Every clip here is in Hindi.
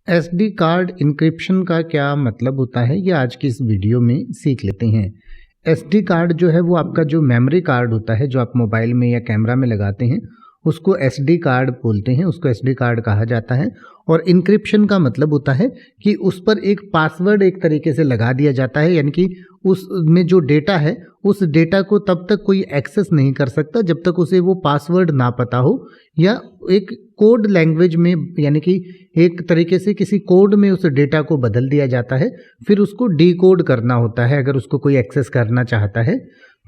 एसडी कार्ड इंक्रिप्शन का क्या मतलब होता है, ये आज की इस वीडियो में सीख लेते हैं। एसडी कार्ड जो है वो आपका जो मेमोरी कार्ड होता है जो आप मोबाइल में या कैमरा में लगाते हैं उसको एसडी कार्ड बोलते हैं, उसको एसडी कार्ड कहा जाता है। और इंक्रिप्शन का मतलब होता है कि उस पर एक पासवर्ड एक तरीके से लगा दिया जाता है, यानी कि उसमें जो डेटा है उस डेटा को तब तक कोई एक्सेस नहीं कर सकता जब तक उसे वो पासवर्ड ना पता हो, या एक कोड लैंग्वेज में यानी कि एक तरीके से किसी कोड में उस डेटा को बदल दिया जाता है, फिर उसको डीकोड करना होता है अगर उसको कोई एक्सेस करना चाहता है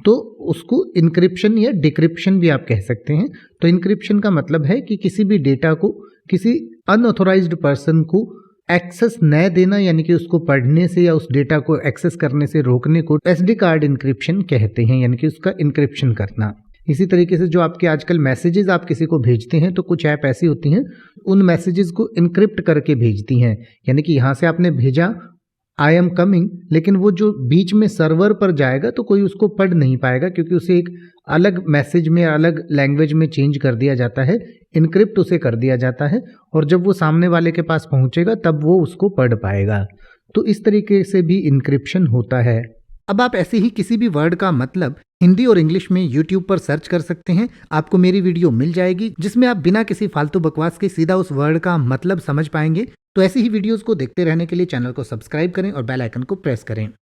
तो उसको इंक्रिप्शन या डिक्रिप्शन भी आप कह सकते हैं। तो इंक्रिप्शन का मतलब है कि किसी भी डेटा को किसी अनऑथोराइज्ड पर्सन को एक्सेस न देना, यानी कि उसको पढ़ने से या उस डेटा को एक्सेस करने से रोकने को एसडी कार्ड इंक्रिप्शन कहते हैं, यानी कि उसका इंक्रिप्शन करना। इसी तरीके से जो आपके आजकल मैसेजेस आप किसी को भेजते हैं तो कुछ ऐप ऐसी होती हैं उन मैसेजेस को इनक्रिप्ट करके भेजती हैं, यानी कि यहाँ से आपने भेजा आई एम कमिंग, लेकिन वो जो बीच में सर्वर पर जाएगा तो कोई उसको पढ़ नहीं पाएगा क्योंकि उसे एक अलग मैसेज में अलग लैंग्वेज में चेंज कर दिया जाता है, इनक्रिप्ट उसे कर दिया जाता है, और जब वो सामने वाले के पास पहुंचेगा तब वो उसको पढ़ पाएगा। तो इस तरीके से भी इंक्रिप्शन होता है। अब आप ऐसे ही किसी भी वर्ड का मतलब हिंदी और इंग्लिश में YouTube पर सर्च कर सकते हैं, आपको मेरी वीडियो मिल जाएगी जिसमें आप बिना किसी फालतू बकवास के सीधा उस वर्ड का मतलब समझ पाएंगे। तो ऐसी ही वीडियोस को देखते रहने के लिए चैनल को सब्सक्राइब करें और बेल आइकन को प्रेस करें।